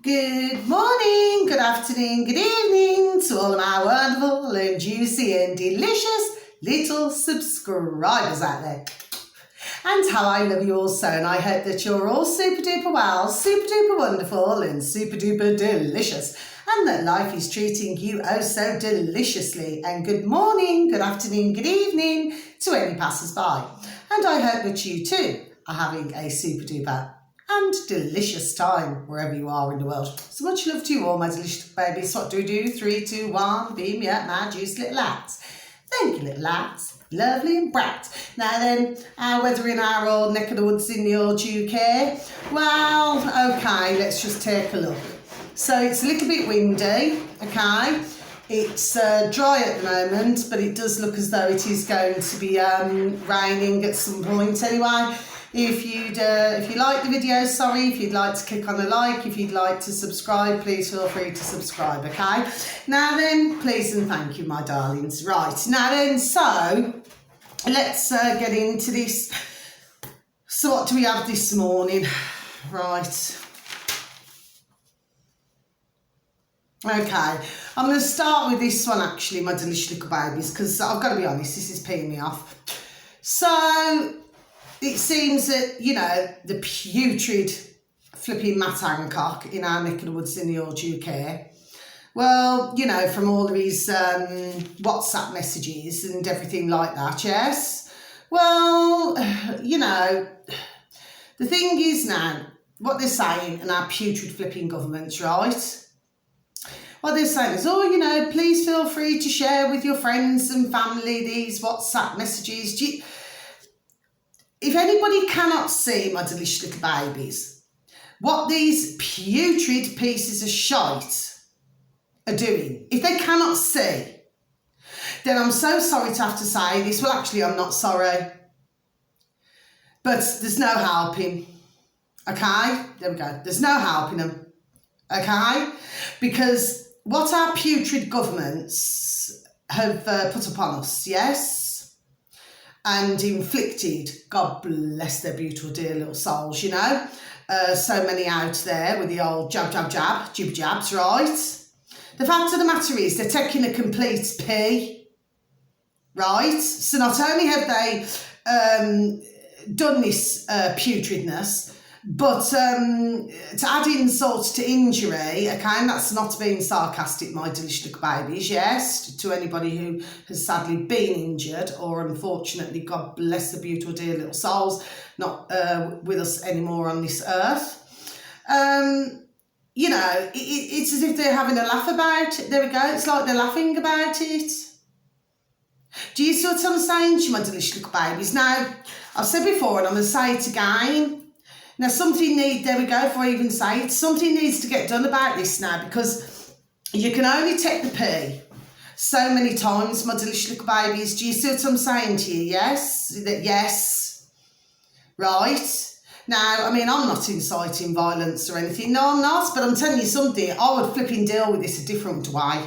Good morning, good afternoon, good evening to all of my wonderful and juicy and delicious little subscribers out there. And how I love you all so, and I hope that you're all super duper well, super duper wonderful and super duper delicious, and that life is treating you oh so deliciously. And good morning, good afternoon, good evening to any passers-by. And I hope that you too are having a super duper and delicious time wherever you are in the world. So much love to you all, my delicious babies. What do we do? 3, 2, 1, beam me up, my juicy little lads. Thank you, little lads. Lovely and bright. Now then, our weather in our old neck of the woods in the old UK. Well, okay, let's just take a look. So it's a little bit windy, okay. It's dry at the moment, but it does look as though it is going to be raining at some point anyway. If you like the video, if you'd like to click on a like, if you'd like to subscribe, please feel free to subscribe, okay? Now then, please and thank you, my darlings. Right, now then, so let's get into this. So what do we have this morning? Right. Okay, I'm going to start with this one actually, my delicious little babies, because I've got to be honest, this is peeing me off. So it seems that, you know, the putrid flipping Matt Hancock in our neck of the woods in the old UK, well, you know, from all of his WhatsApp messages and everything like that, yes? Well, you know, the thing is now, what they're saying in our putrid flipping governments, right? What they're saying is, oh, you know, please feel free to share with your friends and family these WhatsApp messages. If anybody cannot see, my delicious little babies, what these putrid pieces of shite are doing, if they cannot see, then I'm so sorry to have to say this. Well, actually, I'm not sorry. But there's no helping. Okay? There we go. There's no helping them. Okay? Because what our putrid governments have put upon us, yes? And inflicted, God bless their beautiful dear little souls, you know, so many out there with the old jab, jib jabs, right? The fact of the matter is they're taking a complete pee, right? So not only have they done this putridness, but to add insult to injury, okay, and that's not being sarcastic, my delicious little babies, yes, to anybody who has sadly been injured or unfortunately, God bless the beautiful dear little souls, not with us anymore on this earth. You know, it's as if they're having a laugh about it. There we go, it's like they're laughing about it. Do you see what I'm saying to you, my delicious little babies? Now, I've said before and I'm going to say it again. Now, there we go, before I even say it, something needs to get done about this now, because you can only take the pee so many times, my delicious little babies. Do you see what I'm saying to you? Yes? Yes. Right? Now, I mean, I'm not inciting violence or anything. No, I'm not, but I'm telling you something. I would flipping deal with this a different way.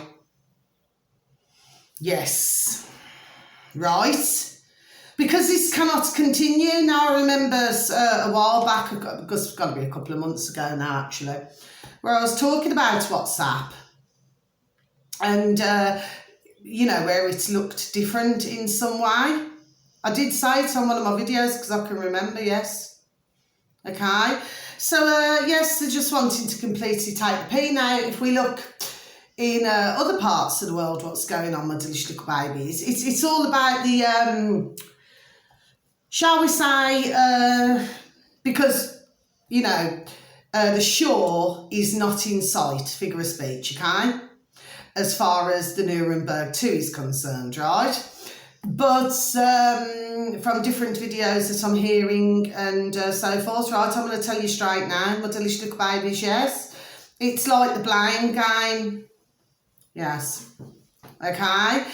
Yes. Right? Because this cannot continue. Now, I remember a while back, because it's got to be a couple of months ago now, actually, where I was talking about WhatsApp and, you know, where it's looked different in some way. I did say it on one of my videos because I can remember, yes. Okay. So, yes, they're just wanting to completely take the pee. Now, if we look in other parts of the world, what's going on, my delicious little babies, it's all about the... shall we say, because, you know, the shore is not in sight, figure of speech, okay, as far as the Nuremberg 2 is concerned, right? But from different videos that I'm hearing and so forth, right, I'm going to tell you straight now, my delicious little babies, yes, it's like the blame game, yes, okay?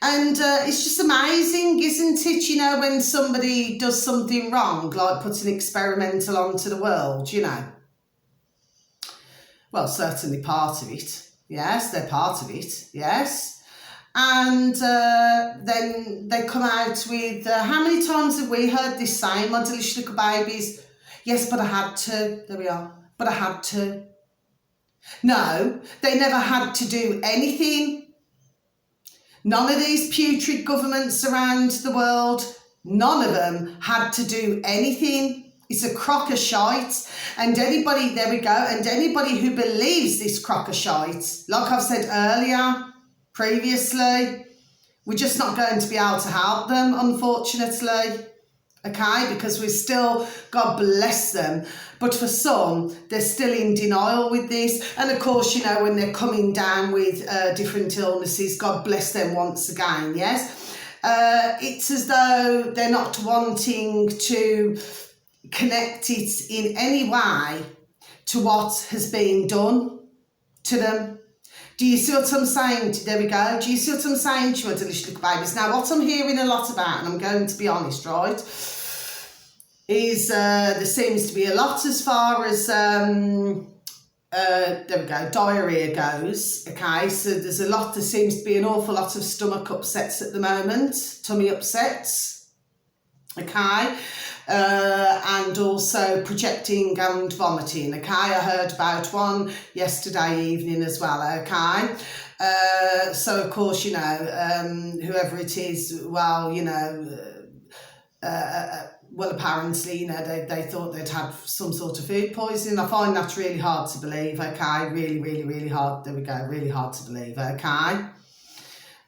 And it's just amazing, isn't it, you know, when somebody does something wrong, like put an experimental onto the world, you know. Well, certainly part of it, yes, they're part of it, yes. And then they come out with, how many times have we heard this saying, my delicious little babies? Yes, but I had to, there we are, but I had to. No, they never had to do anything. None of these putrid governments around the world, none of them had to do anything. It's a crock of shite. And anybody, there we go, and anybody who believes this crock of shite, like I've said earlier, previously, we're just not going to be able to help them, unfortunately. Okay, because we're still, God bless them, but for some, they're still in denial with this. And of course, you know, when they're coming down with different illnesses, God bless them once again, yes? It's as though they're not wanting to connect it in any way to what has been done to them. Do you see what I'm saying? There we go. Do you see what I'm saying to you, delicious little babies? Now, what I'm hearing a lot about, and I'm going to be honest, right, is there seems to be a lot as far as, there we go, diarrhea goes, okay? So there's a lot, there seems to be an awful lot of stomach upsets at the moment, tummy upsets, okay? And also projecting and vomiting, okay? I heard about one yesterday evening as well, okay? So, of course, you know, whoever it is, well, you know, well, apparently, you know, they thought they'd had some sort of food poisoning. I find that really hard to believe, okay? Really, really, really hard. There we go, really hard to believe, okay?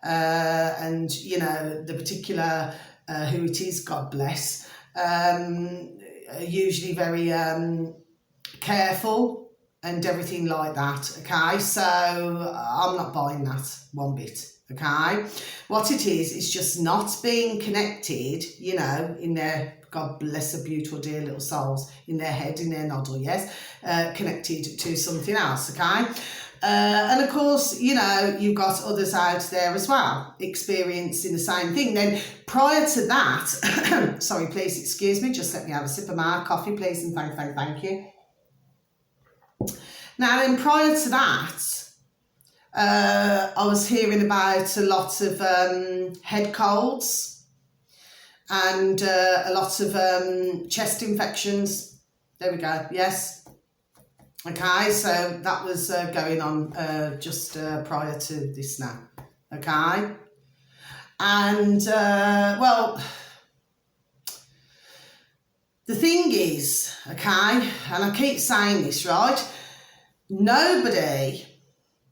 And, you know, the particular who it is, God bless, usually very careful and everything like that, okay? So I'm not buying that one bit, okay? What it is just not being connected, you know, in their, God bless their beautiful dear little souls, in their head, in their noddle, yes, connected to something else, okay? And of course, you know, you've got others out there as well, experiencing the same thing. Then prior to that, sorry, please excuse me, just let me have a sip of my coffee, please, and thank you. Now then, prior to that, I was hearing about a lot of head colds and a lot of chest infections. There we go, yes. Okay, so that was going on just prior to this now, okay? And, well, the thing is, okay, and I keep saying this, right? Nobody,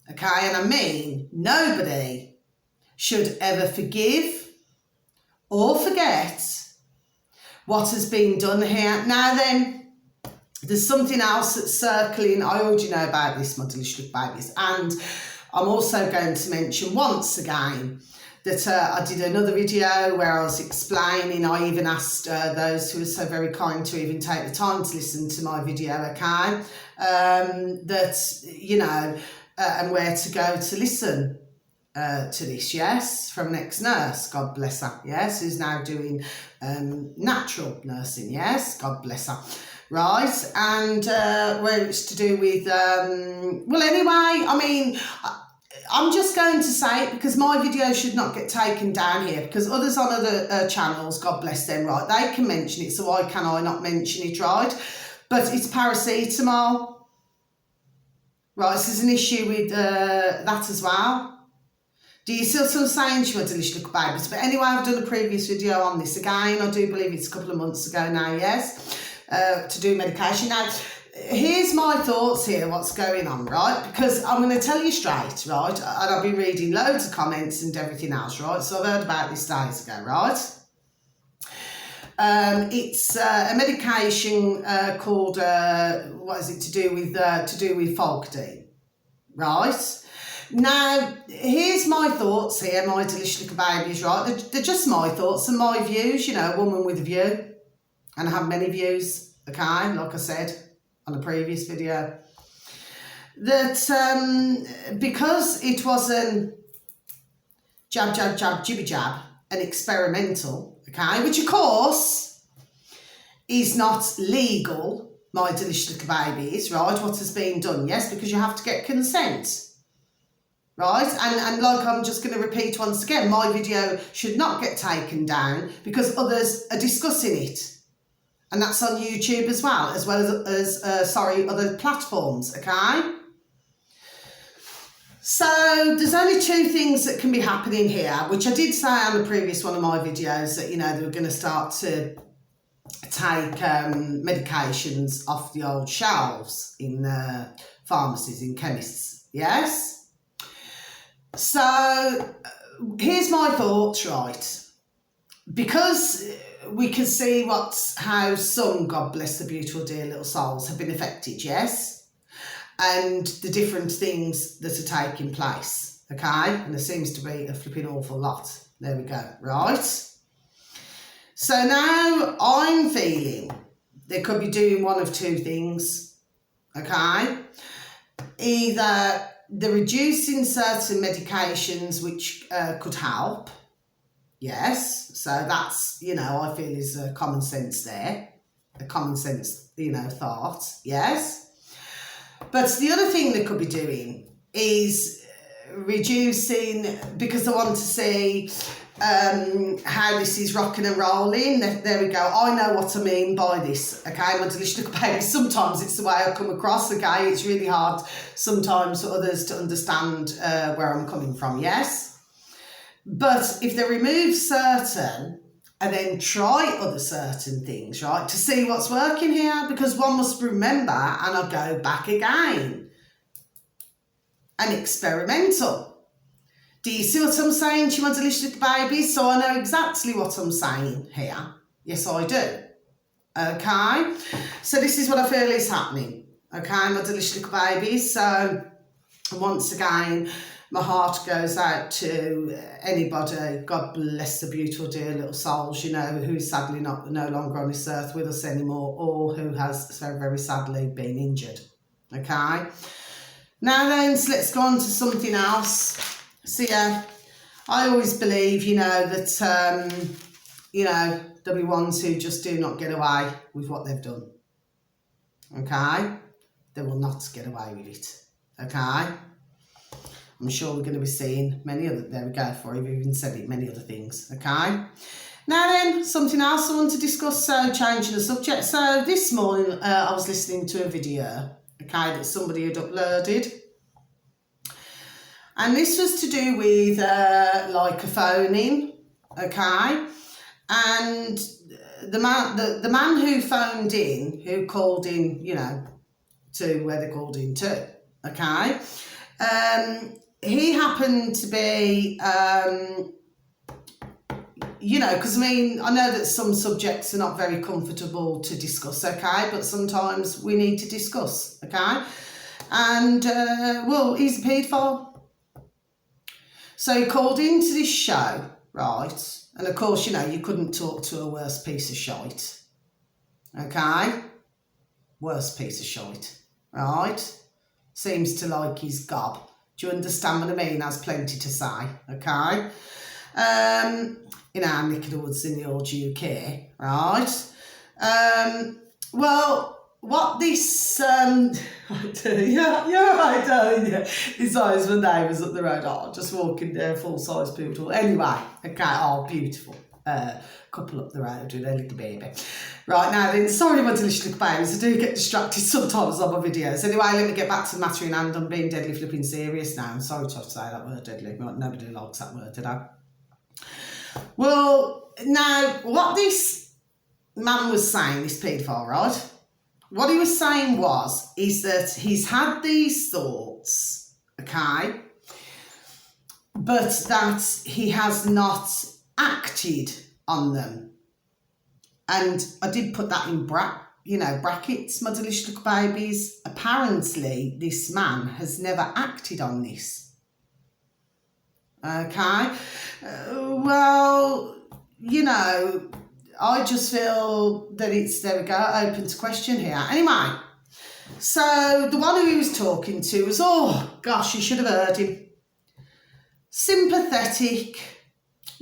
okay, and I mean nobody, should ever forgive or forget what has been done here. Now then, there's something else that's circling. I already know about this, my delicious babies, and I'm also going to mention once again that I did another video where I was explaining. I even asked those who were so very kind to even take the time to listen to my video, okay, that, you know, and where to go to listen to this, yes, from an ex-nurse, God bless her, yes, who's now doing natural nursing, yes, God bless her. Right, and where it's to do with, well, anyway, I mean, I'm just going to say it because my video should not get taken down here, because others on other channels, God bless them, right, they can mention it, so why can I not mention it, right? But it's paracetamol, right, so there's an issue with that as well. Do you see what I'm saying to you, delicious little babies? But anyway, I've done a previous video on this again. I do believe it's a couple of months ago now, yes, to do medication. Now, here's my thoughts here, what's going on, right? Because I'm going to tell you straight, right? And I've been reading loads of comments and everything else, right? So I've heard about this days ago, right? It's a medication called, what is it, to do with Folkdine, right? Now, here's my thoughts here, my delicious little babies, right? They're just my thoughts and my views, you know, a woman with a view. And I have many views, okay, like I said on a previous video. That because it wasn't jab, jab, jab, jibby jab, and experimental, okay, which of course is not legal, my delicious little babies, right, what has been done, yes, because you have to get consent. Right, and like I'm just going to repeat once again, my video should not get taken down because others are discussing it, and that's on YouTube as well as other platforms, okay? So there's only two things that can be happening here, which I did say on the previous one of my videos, that, you know, they were going to start to take medications off the old shelves in pharmacies, in chemists, yes? So here's my thoughts, right? Because we can see how some, God bless the beautiful dear little souls, have been affected, yes? And the different things that are taking place, okay? And there seems to be a flipping awful lot. There we go, right? So now I'm feeling they could be doing one of two things, okay? Either they're reducing certain medications which could help, yes, so that's, you know, I feel is a common sense there, a common sense, you know, thought, yes. But the other thing they could be doing is reducing, because they want to see how this is rocking and rolling. There we go. I know what I mean by this, okay, my delicious little baby. Sometimes it's the way I come across, okay. It's really hard sometimes for others to understand where I'm coming from, yes. But if they remove certain and then try other certain things, right, to see what's working here, because one must remember, and I'll go back again, an experimental. Do you see what I'm saying to you, my delicious little babies? So I know exactly what I'm saying here. Yes, I do. Okay? So this is what I feel is happening. Okay, my delicious little babies. So once again, my heart goes out to anybody, God bless the beautiful dear little souls, you know, who's sadly no longer on this earth with us anymore, or who has so very sadly been injured. Okay? Now then, so let's go on to something else. So yeah, I always believe, you know, that, you know, there'll be ones who just do not get away with what they've done. Okay? They will not get away with it. Okay? I'm sure we're going to be seeing many other, there we go, for you've even said it, many other things, okay? Now then, something else I want to discuss, so changing the subject. So this morning I was listening to a video, okay, that somebody had uploaded. And this was to do with like a phone-in, okay? And the man who phoned in, who called in, you know, to where they called in to, okay? He happened to be, you know, because I mean, I know that some subjects are not very comfortable to discuss, okay, but sometimes we need to discuss, okay, and, well, he's a paedophile. So he called into this show, right, and of course, you know, you couldn't talk to a worse piece of shite, okay, worst piece of shite, right, seems to like his gob. Do you understand what I mean? Has plenty to say, okay? In our neck of the woods in the old UK, right? Well, what this, yeah, right, yeah. His eyes were neighbours up the road, oh, just walking there, full-size poodle. Anyway, okay, oh, beautiful. Couple up the road with their little baby. Right, now then, sorry my delicious little babies, I do get distracted sometimes on my videos. Anyway, let me get back to the matter in hand. I'm being deadly flipping serious now. I'm sorry to say that word, deadly. Nobody likes that word, did I? Well, now, what this man was saying, this paedophile, right? What he was saying is that he's had these thoughts, okay, but that he has not acted on them. And I did put that in brackets, my delicious little babies. Apparently, this man has never acted on this. Okay? Well, you know, I just feel that it's, there we go, open to question here. Anyway, so the one who he was talking to was, oh, gosh, you should have heard him. Sympathetic,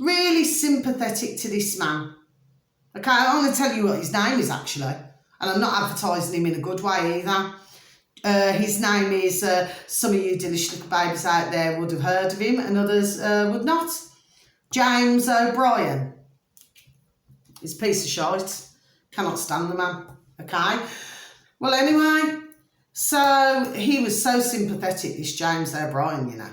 really sympathetic to this man. Okay, I'm going to tell you what his name is, actually. And I'm not advertising him in a good way either. His name is, some of you delicious little babies out there would have heard of him, and others would not. James O'Brien. He's a piece of shite. Cannot stand the man. Okay? Well, anyway, So he was so sympathetic, this James O'Brien, you know.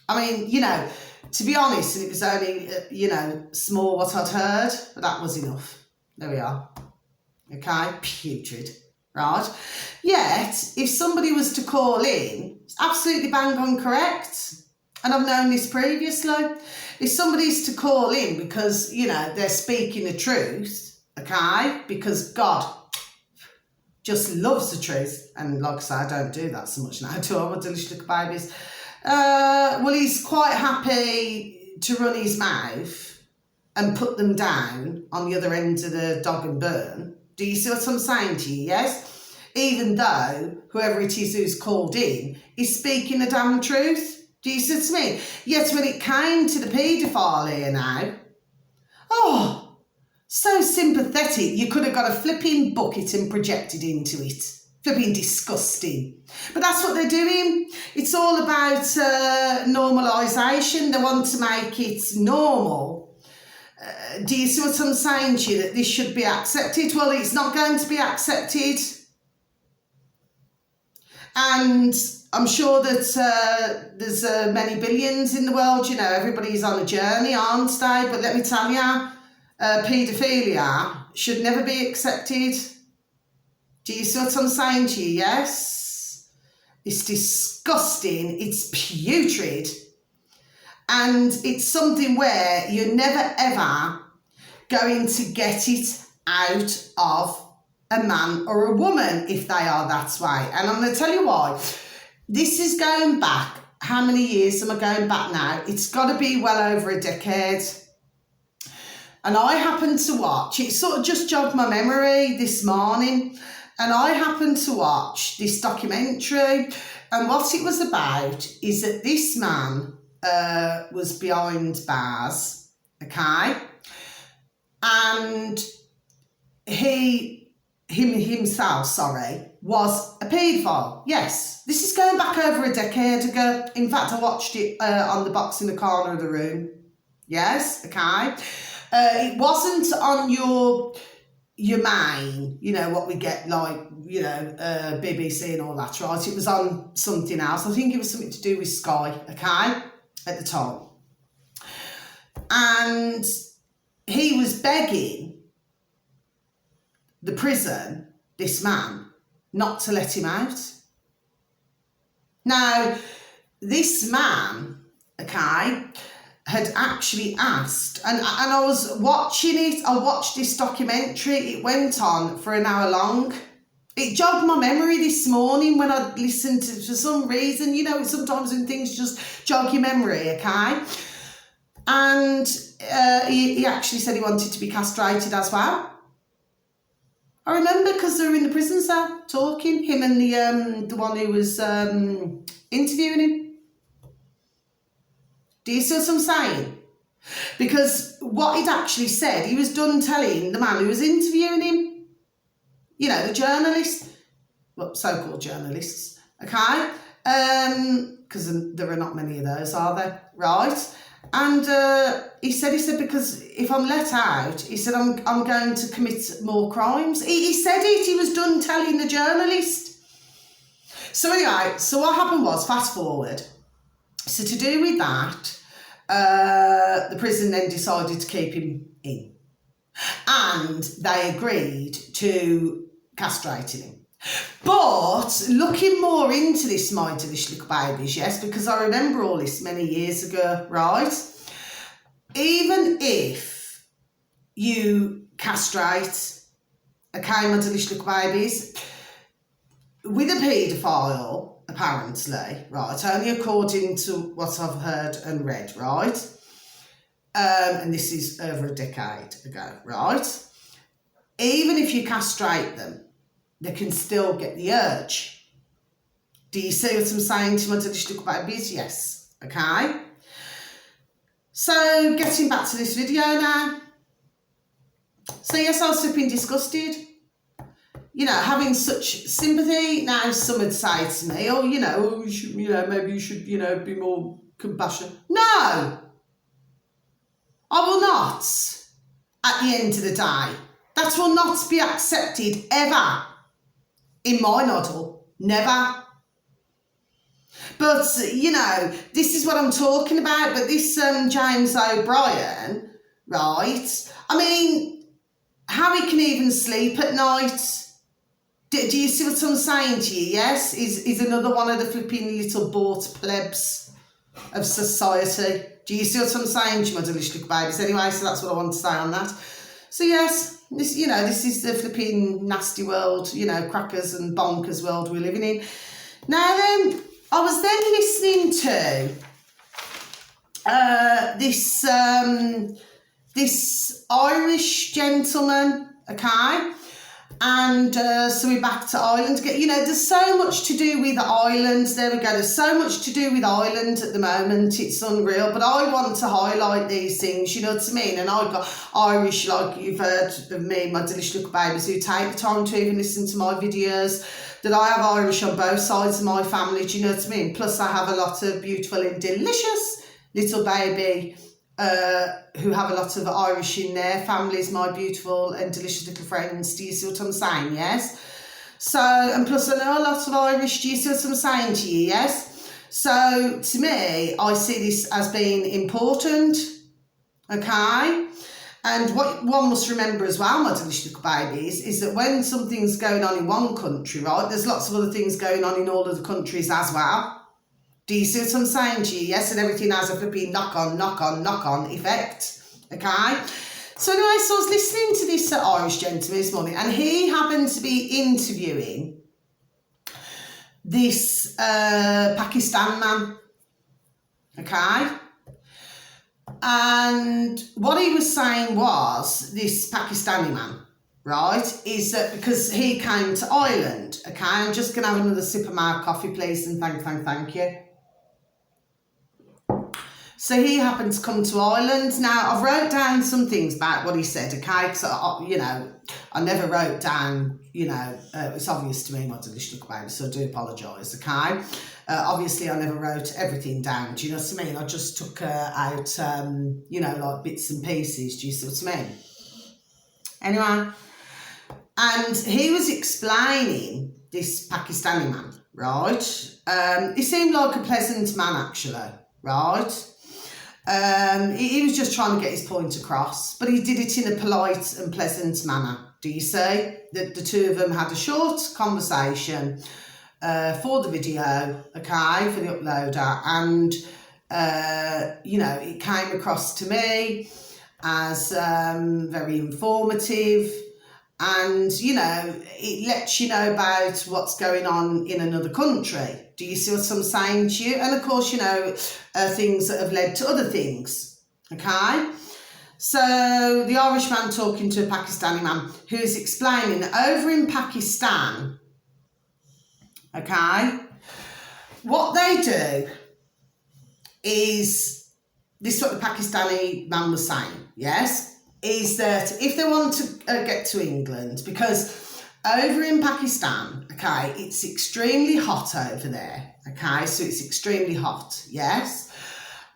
I mean, you know, to be honest, and it was only, you know, small what I'd heard, but that was enough. There we are. Okay, putrid, right? Yet, if somebody was to call in, it's absolutely bang on correct. And I've known this previously. If somebody's to call in because, you know, they're speaking the truth, okay, because God just loves the truth, and like I say, I don't do that so much now, do I, with delicious little babies? Well, he's quite happy to run his mouth and put them down on the other end of the dog and burn. Do you see what I'm saying to you, yes? Even though whoever it is who's called in is speaking the damn truth. Do you see what I mean? Yet when it came to the paedophile here now, oh, so sympathetic, you could have got a flipping bucket and projected into it. Flipping disgusting. But that's what they're doing. It's all about normalisation. They want to make it normal. Do you see what I'm saying to you? That this should be accepted? Well, it's not going to be accepted. And I'm sure that there's many billions in the world. You know, everybody's on a journey, aren't they? But let me tell you, paedophilia should never be accepted. Do you see what I'm saying to you? Yes? It's disgusting. It's putrid. And it's something where you're never, ever going to get it out of a man or a woman if they are that way. And I'm going to tell you why. This is going back. How many years am I going back now? It's got to be well over a decade. And I happened to watch, it sort of just jogged my memory this morning. And I happened to watch this documentary, and what it was about is that this man was behind bars, okay, and himself, was a paedophile. Yes, this is going back over a decade ago. In fact, I watched it on the box in the corner of the room. Yes, okay. It wasn't on your main, you know, what we get like, you know, BBC and all that, right? It was on something else. I think it was something to do with Sky, okay, at the time. And he was begging the prison, this man, not to let him out. Now, this man, okay, had actually asked, and I was watching it, I watched this documentary, it went on for an hour long. It jogged my memory this morning when I listened to, for some reason, you know, sometimes when things just jog your memory, okay? And he actually said he wanted to be castrated as well. I remember because they were in the prison cell talking, him and the one who was interviewing him. Do you see what I'm saying? Because what he'd actually said, he was done telling the man who was interviewing him, you know, the journalist, well, so-called journalists, okay? Because there are not many of those, are there? Right? And he said, because if I'm let out, he said, I'm going to commit more crimes. He said it, he was done telling the journalist. So anyway, so what happened was, fast forward, so to do with that, the prison then decided to keep him in. And they agreed to castrating him. But looking more into this, my delicious little babies, yes, because I remember all this many years ago, right? Even if you castrate, okay, my delicious little babies, with a paedophile, apparently, right, only according to what I've heard and read, right, and this is over a decade ago, right, even if you castrate them, they can still get the urge. Do you see what I'm saying to my delicious little babies? Yes, okay. So, getting back to this video now. So, yes, I was flipping disgusted. You know, having such sympathy. Now, some would say to me, oh, you know, maybe you should, you know, be more compassionate. No! I will not, at the end of the day. That will not be accepted, ever, in my noddle. Never. But, you know, this is what I'm talking about. But this James O'Brien, right? I mean, how he can even sleep at night. Do you see what I'm saying to you? Yes? Is another one of the flipping little bought plebs of society. Do you see what I'm saying to you, my delicious little babies? Anyway, so that's what I want to say on that. So yes, this, you know, this is the flipping nasty world, you know, crackers and bonkers world we're living in. Now then, I was then listening to this Irish gentleman, okay? And so we're back to Ireland. You know, there's so much to do with Ireland. There we go. There's so much to do with Ireland at the moment. It's unreal. But I want to highlight these things, you know what I mean? And I've got Irish, like you've heard of me, my delicious little babies, who take the time to even listen to my videos, that I have Irish on both sides of my family, do you know what I mean? Plus I have a lot of beautiful and delicious little baby who have a lot of Irish in their families, my beautiful and delicious little friends. Do you see what I'm saying? Yes. So, and plus I know a lot of Irish. Do you see what I'm saying to you? Yes. So to me, I see this as being important. Okay. And what one must remember as well, my delicious little babies, is that when something's going on in one country, right, there's lots of other things going on in all of the countries as well. Do you see what I'm saying to you? Yes, and everything has a flipping knock-on effect, okay? So anyway, so I was listening to this Irish gentleman this morning, and he happened to be interviewing this Pakistan man, okay? And what he was saying was, this Pakistani man, right, is that because he came to Ireland, okay, I'm just going to have another sip of my coffee, please, and thank you. So he happened to come to Ireland. Now, I've wrote down some things about what he said, okay, because, you know, I never wrote down, you know, it's obvious to me my delicious little baby, so I do apologise, okay. Obviously, I never wrote everything down, do you know what I mean? I just took out, you know, like bits and pieces, do you see what I mean? Anyway, and he was explaining, this Pakistani man, right? He seemed like a pleasant man, actually, right? He was just trying to get his point across, but he did it in a polite and pleasant manner. Do you see? The two of them had a short conversation for the video, okay, for the uploader, and you know, it came across to me as very informative, and you know, it lets you know about what's going on in another country. Do you see what I'm saying to you? And of course, you know, things that have led to other things, okay? So the Irishman talking to a Pakistani man who is explaining that over in Pakistan, okay, what they do is, this is what the Pakistani man was saying, yes, is that if they want to get to England, because over in Pakistan, okay, it's extremely hot over there, okay, so it's extremely hot, yes,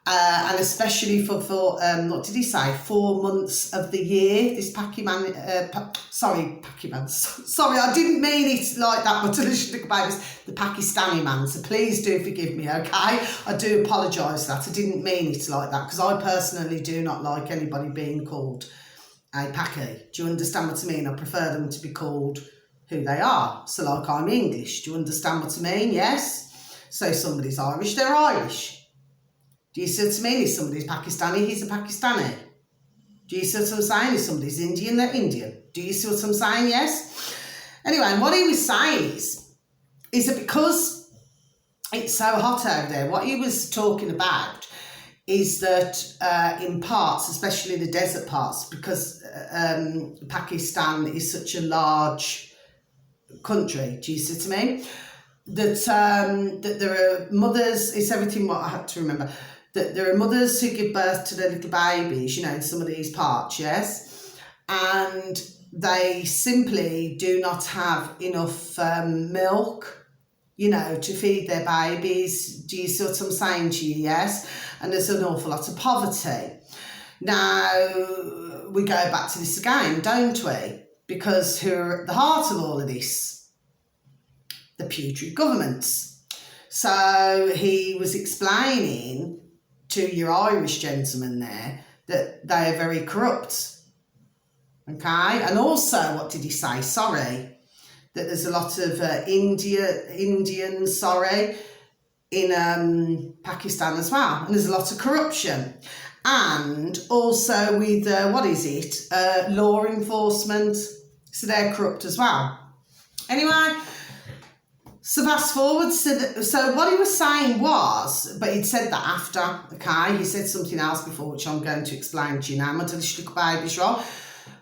and especially for what did he say, 4 months of the year, this sorry, I didn't mean it like that, my delicious little babies, the Pakistani man, so please do forgive me, okay, I do apologise for that, I didn't mean it like that, because I personally do not like anybody being called a Paki, do you understand what I mean? I prefer them to be called who they are, so like I'm English, do you understand what I mean? Yes, so if somebody's Irish, they're Irish. Do you see what I mean? If somebody's Pakistani, he's a Pakistani. Do you see what I'm saying? If somebody's Indian, they're Indian. Do you see what I'm saying? Yes. Anyway, and what he was saying is that because it's so hot over there, what he was talking about is that in parts, especially the desert parts, because Pakistan is such a large country, do you see what I mean? That there are mothers, it's everything what I had to remember, that there are mothers who give birth to their little babies, you know, in some of these parts, yes, and they simply do not have enough milk, you know, to feed their babies. Do you see what I'm saying to you? Yes, and there's an awful lot of poverty. Now, we go back to this again, don't we? Because who are at the heart of all of this? the putrid governments. So he was explaining to your Irish gentleman there that they are very corrupt. Okay, and also, what did he say? Sorry, that there's a lot of Indians, in Pakistan as well, and there's a lot of corruption, and also with law enforcement, so they're corrupt as well. Anyway, so fast forward, so what he was saying was, but he'd said that after, okay, he said something else before, which I'm going to explain to you now, my delicious little babies, right?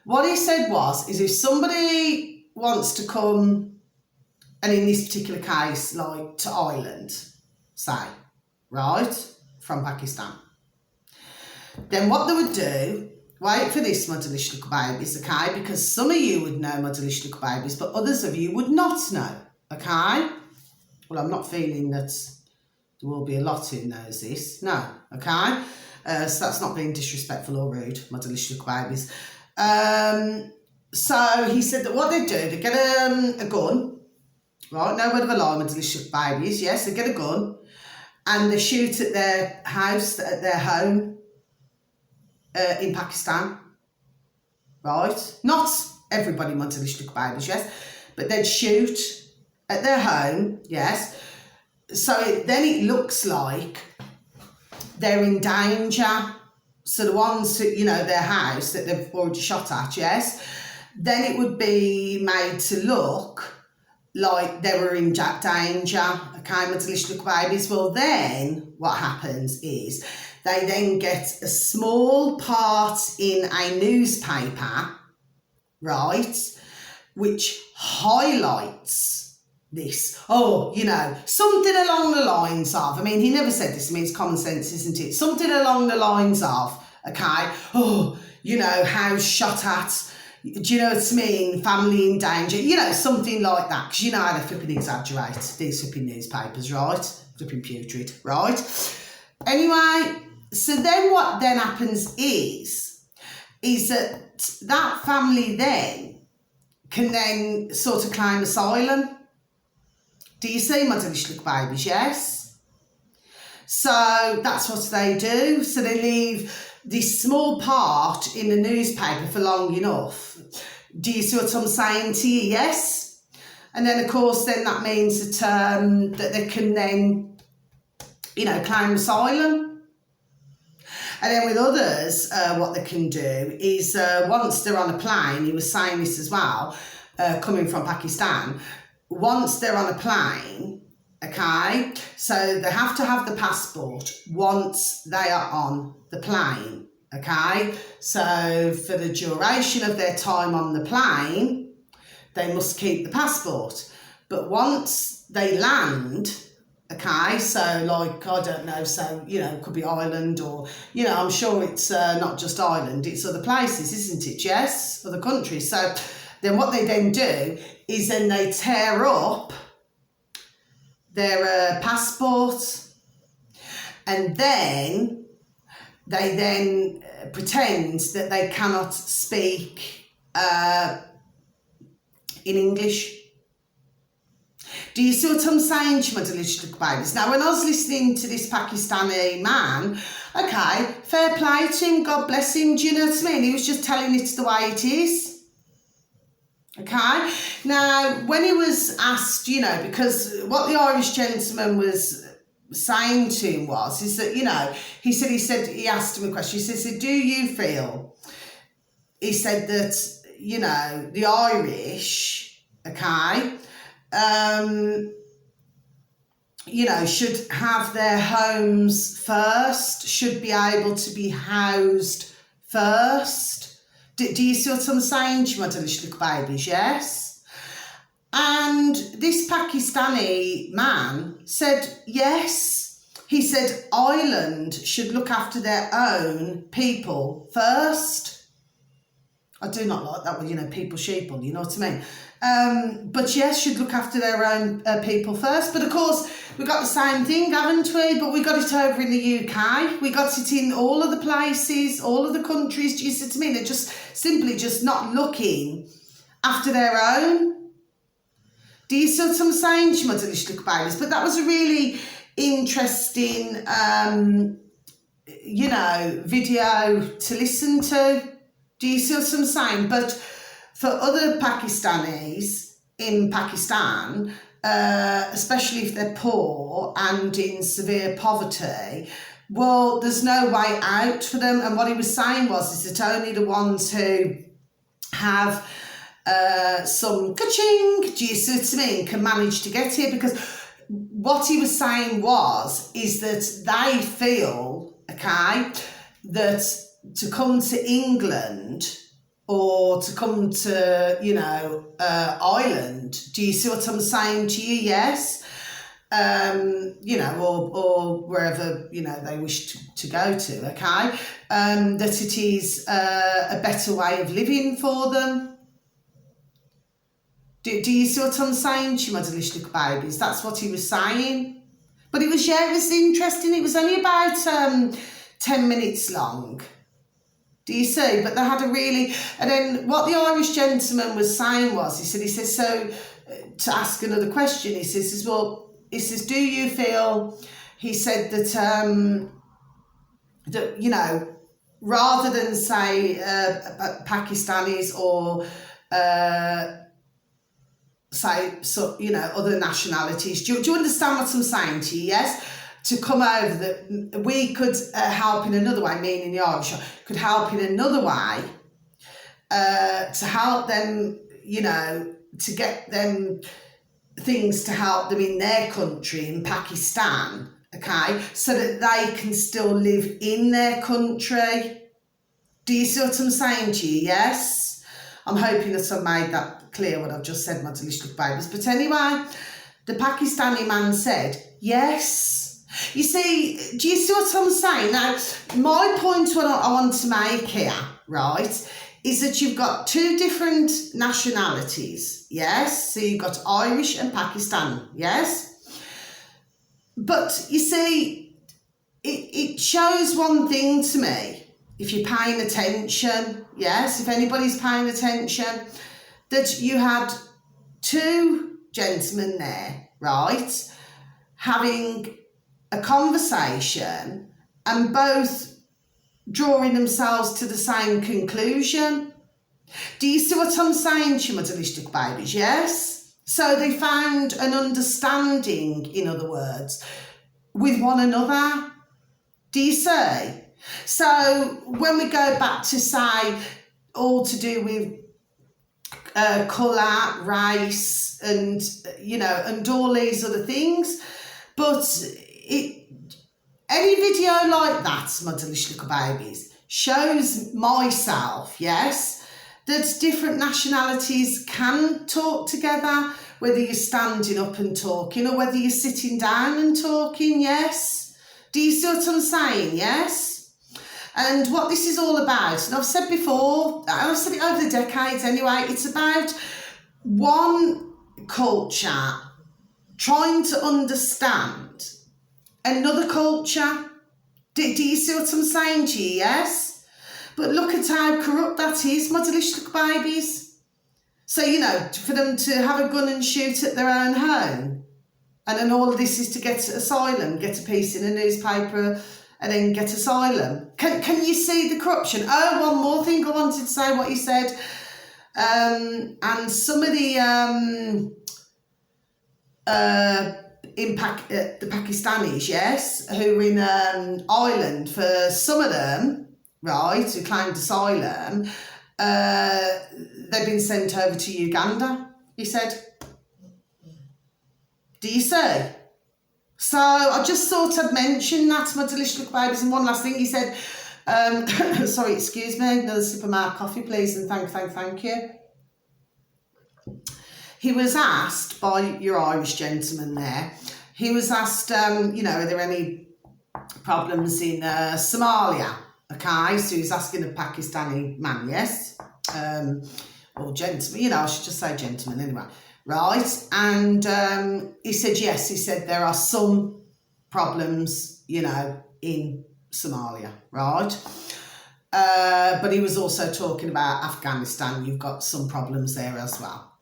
What he said is if somebody wants to come, and in this particular case, like to Ireland, say, right, from Pakistan, then what they would do, wait for this, my delicious little babies, okay, because some of you would know, my delicious little babies, but others of you would not know, okay? Well, I'm not feeling that there will be a lot who knows this, no, okay? So that's not being disrespectful or rude, my delicious little babies. So he said that what they do, they get a gun, right? No word of a lie, my delicious babies. Yes, they get a gun and they shoot at their house, at their home in Pakistan, right? Not everybody, my delicious babies, yes, but they'd shoot at their home, yes. So then it looks like they're in danger. So the ones who, their house that they've already shot at, yes, then it would be made to look like they were in danger, okay, my delicious little babies. Well, then what happens is they then get a small part in a newspaper, right, which highlights this. Something along the lines of, he never said this, it's common sense, isn't it? Something along the lines of, okay, house shot at, do you know what I mean? Family in danger, something like that, because you know how they flipping exaggerate these flipping newspapers, right? Flipping putrid, right? Anyway, so then what then happens is that family then can then sort of claim asylum. Do you see, my delicious little babies? Yes. So that's what they do. So they leave this small part in the newspaper for long enough. Do you see what I'm saying to you? Yes. And then, of course, then that means that they can then, claim asylum. And then with others, what they can do is once they're on a plane, he was saying this as well, coming from Pakistan, once they're on a plane, okay, so they have to have the passport once they are on the plane, okay? So for the duration of their time on the plane, they must keep the passport. But once they land, okay, so like, I don't know, so, it could be Ireland or, I'm sure it's not just Ireland, it's other places, isn't it? Yes, other countries. So then what they then do is then they tear up their passport, and then they then pretend that they cannot speak in English. Do you see what I'm saying to my delicious little babies? Now, when I was listening to this Pakistani man, okay, fair play to him, God bless him, do you know what I mean? He was just telling it the way it is. Okay, now when he was asked, because what the Irish gentleman was saying to him is that, he asked him a question, he said, do you feel, he said that, the Irish, okay, should have their homes first, should be able to be housed first. Do you see what I'm saying to you, my delicious little babies? Yes. And this Pakistani man said, yes. He said Ireland should look after their own people first. I do not like that one, people sheeple, you know what I mean? But yes, should look after their own people first. But of course, we've got the same thing, haven't we? But we got it over in the UK. We got it in all of the places, all of the countries. Do you see what I mean? They're just simply just not looking after their own. Do you see what I'm saying to you, my delicious little babies? But that was a really interesting, video to listen to. Do you see what I'm saying? But for other Pakistanis in Pakistan, especially if they're poor and in severe poverty, well, there's no way out for them. And what he was saying is that only the ones who have some ka-ching, do you see what I mean, can manage to get here. Because what he was saying is that they feel, okay, that to come to England or to come to, Ireland, do you see what I'm saying to you? Yes. Or wherever, they wish to go to, okay, that it is a better way of living for them. Do you see what I'm saying to you, my delicious little babies? That's what he was saying. But it was interesting. It was only about 10 minutes long. Do you see? But they had a really... And then what the Irish gentleman was saying he said, so to ask another question, he says, do you feel... He said that, rather than say Pakistanis or... other nationalities. Do you understand what I'm saying to you? Yes? To come over, that we could help in another way, meaning the Irish could help in another way to help them, to get them things to help them in their country, in Pakistan, okay, so that they can still live in their country. Do you see what I'm saying to you? Yes? I'm hoping that I've made that clear, what I've just said, my delicious babies. But anyway, the Pakistani man said, yes. You see, do you see what I'm saying? Now, my point what I want to make here, right, is that you've got two different nationalities, yes? So you've got Irish and Pakistani, yes? But you see, it shows one thing to me, if you're paying attention, yes, if anybody's paying attention, that you had two gentlemen there, right, having a conversation and both drawing themselves to the same conclusion. Do you see what I'm saying to you, my delicious babies? Yes? So they found an understanding, in other words, with one another. Do you see? So when we go back to say all to do with colour, race, and and all these other things, but any video like that, my delicious little babies, shows myself, yes, that different nationalities can talk together, whether you're standing up and talking or whether you're sitting down and talking, yes. Do you see what I'm saying? Yes. And what this is all about, and I've said before, I've said it over the decades anyway, it's about one culture trying to understand another culture. Do you see what I'm saying to you? Yes? But look at how corrupt that is, my delicious little babies. So, for them to have a gun and shoot at their own home, and then all of this is to get asylum, get a piece in a newspaper, and then get asylum. Can you see the corruption? Oh, one more thing I wanted to say, what he said. And some of the the Pakistanis, yes, who were in Ireland, for some of them, right, who claimed asylum, they've been sent over to Uganda, he said. Do you see? So I just thought I'd mention that, my delicious little babies. And one last thing, he said, sorry, excuse me, another sip of my coffee, please, and thank you. He was asked by your Irish gentleman there, he was asked, are there any problems in Somalia? Okay, so he's asking a Pakistani man, yes? Or gentleman, I should just say gentleman anyway. Right, and he said, yes, he said there are some problems, in Somalia, right? But he was also talking about Afghanistan, you've got some problems there as well.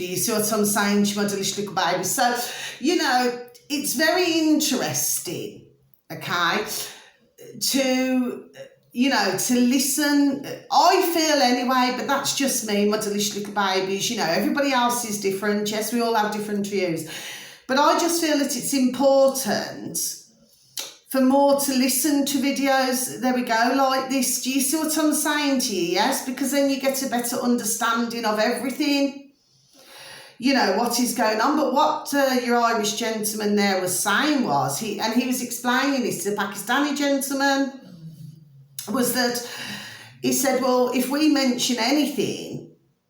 Do you see what I'm saying to my delicious little baby? So, you know, it's very interesting, okay, to, you know, to listen. I feel anyway, but that's just me, my delicious little babies. You know, everybody else is different. Yes, we all have different views. But I just feel that it's important for more to listen to videos, there we go, like this. Do you see what I'm saying to you? Yes, because then you get a better understanding of everything, you know, what is going on. But what your Irish gentleman there was saying was, he was explaining this to the Pakistani gentleman, was that he said, well, if we mention anything,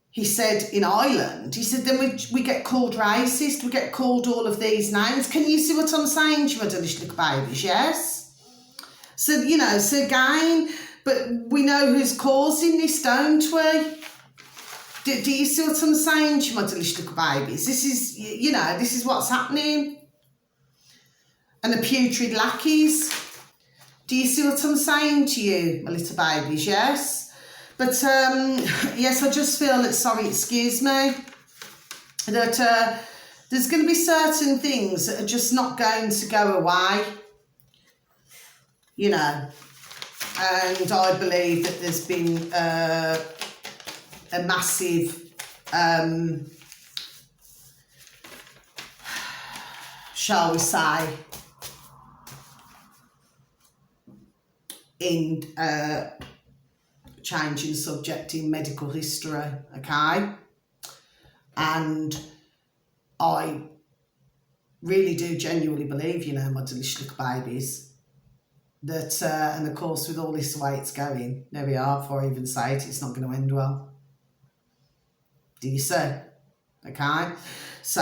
he said, in Ireland, he said, then we get called racist, we get called all of these names. Can you see what I'm saying to you, my delicious little babies? Yes? So, you know, so again, but we know who's causing this, don't we? Do you see what I'm saying to you, my delicious little babies? This is, you know, this is what's happening. And the putrid lackeys. Do you see what I'm saying to you, my little babies? Yes? But, yes, I just feel that, sorry, excuse me, that there's going to be certain things that are just not going to go away, you know. And I believe that there's been a massive, shall we say, in changing subject in medical history, okay? And I really do genuinely believe, you know, my delicious little babies, that, and of course with all this way it's going, there we are, before I even say it, it's not going to end well. Do you see? Okay? So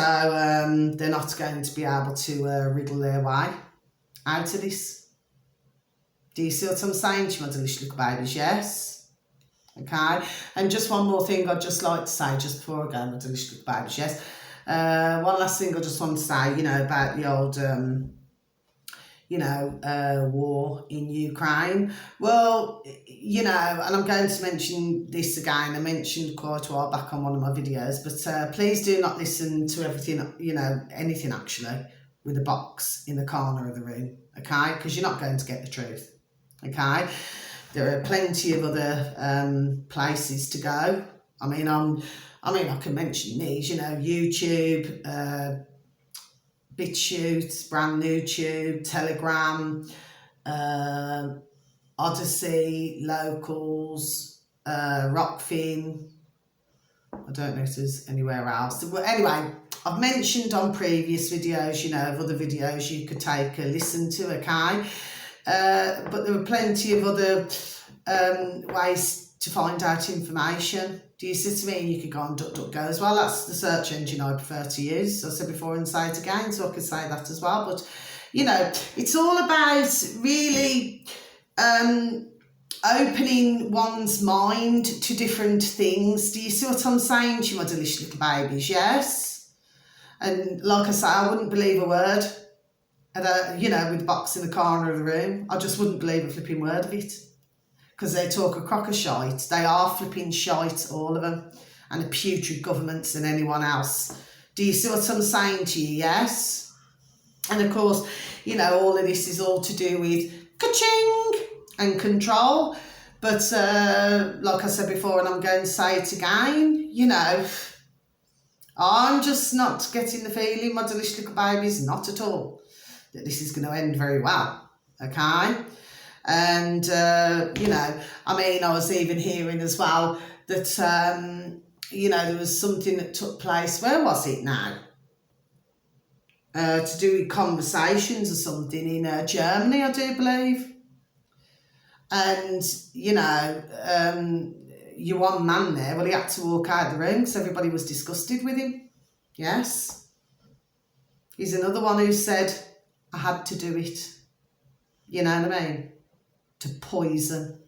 they're not going to be able to wriggle their way out of this. Do you see what I'm saying to my delicious little babies? Yes? Okay, and just one more thing I'd just like to say just before I go, my delicious little babies, yes. One last thing I just want to say, you know, about the old, you know, war in Ukraine. Well, you know, and I'm going to mention this again. I mentioned quite a while back on one of my videos, but please do not listen to everything, you know, anything actually, with a box in the corner of the room, okay? Because you're not going to get the truth, okay? There are plenty of other places to go. I mean, I can mention these, you know, YouTube, BitChute, brand new Tube, Telegram, Odyssey, Locals, Rockfin. I don't know if there's anywhere else. But anyway, I've mentioned on previous videos, you know, of other videos you could take a listen to, okay? But there are plenty of other ways to find out information. Do you see to me? You could go on DuckDuckGo as well. That's the search engine I prefer to use. I said before and say it again, so I could say that as well. But, you know, it's all about really opening one's mind to different things. Do you see what I'm saying to you, my delicious little babies? Yes? And like I say, I wouldn't believe a word. You know, with the box in the corner of the room. I just wouldn't believe a flipping word of it. Because they talk a crock of shite. They are flipping shite, all of them. And the putrid governments and anyone else. Do you see what I'm saying to you? Yes? And of course, you know, all of this is all to do with ka-ching and control. But like I said before, and I'm going to say it again, you know, I'm just not getting the feeling, my delicious little babies, not at all, that this is going to end very well, okay? And, you know, I mean, I was even hearing as well that, you know, there was something that took place, where was it now? To do with conversations or something in Germany, I do believe. And, you know, your one man there, well, he had to walk out of the room because everybody was disgusted with him. Yes. He's another one who said, I had to do it. You know what I mean? To poison.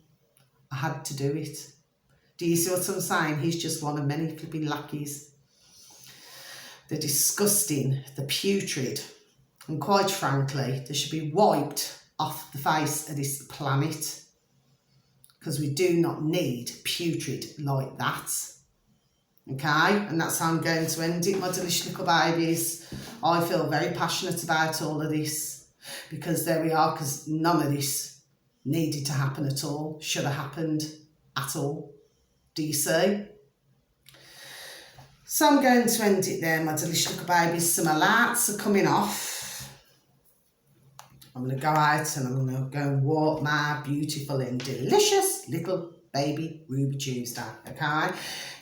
I had to do it. Do you see what I'm saying? He's just one of many flipping lackeys. The disgusting, the putrid, and quite frankly, they should be wiped off the face of this planet, because we do not need putrid like that. Okay, and that's how I'm going to end it, my delicious little babies. I feel very passionate about all of this because there we are, because none of this needed to happen at all, should have happened at all. Do you see? So I'm going to end it there, my delicious little babies. Some alerts are coming off. I'm going to go out and I'm going to go and walk my beautiful and delicious little baby Ruby Tuesday, okay?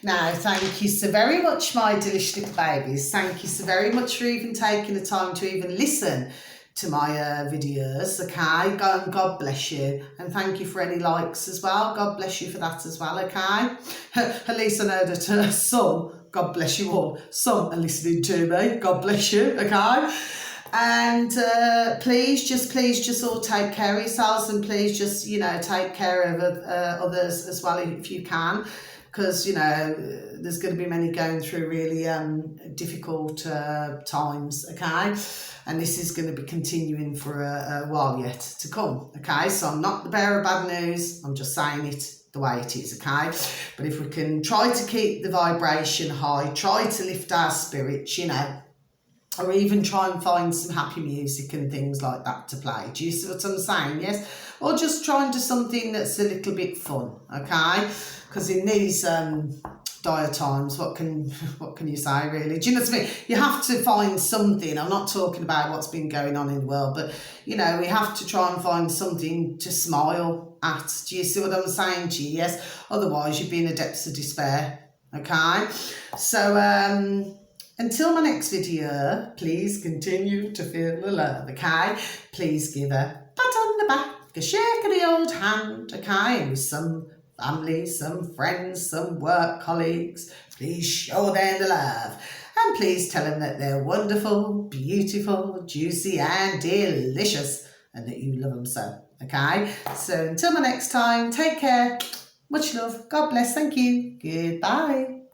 Now, thank you so very much, my delicious little babies. Thank you so very much for even taking the time to even listen to my videos, okay? God bless you. And thank you for any likes as well. God bless you for that as well, okay? At least I know that some, God bless you all, some are listening to me. God bless you, okay? And please just all take care of yourselves, and please just, you know, take care of others as well if you can, because, you know, there's going to be many going through really difficult times, okay? And this is going to be continuing for a while yet to come, okay? So I'm not the bearer of bad news, I'm just saying it the way it is, okay? But if we can try to keep the vibration high, try to lift our spirits, you know, or even try and find some happy music and things like that to play. Do you see what I'm saying? Yes? Or just try and do something that's a little bit fun, okay? Because in these dire times, what can you say, really? Do you know what I mean? You have to find something. I'm not talking about what's been going on in the world, but, you know, we have to try and find something to smile at. Do you see what I'm saying to you? Yes? Otherwise, you'd be in the depths of despair, okay? So, until my next video, please continue to feel the love, okay? Please give a pat on the back, a shake of the old hand, okay? And with some family, some friends, some work colleagues, please show them the love. And please tell them that they're wonderful, beautiful, juicy and delicious, and that you love them so, okay? So until my next time, take care. Much love. God bless. Thank you. Goodbye.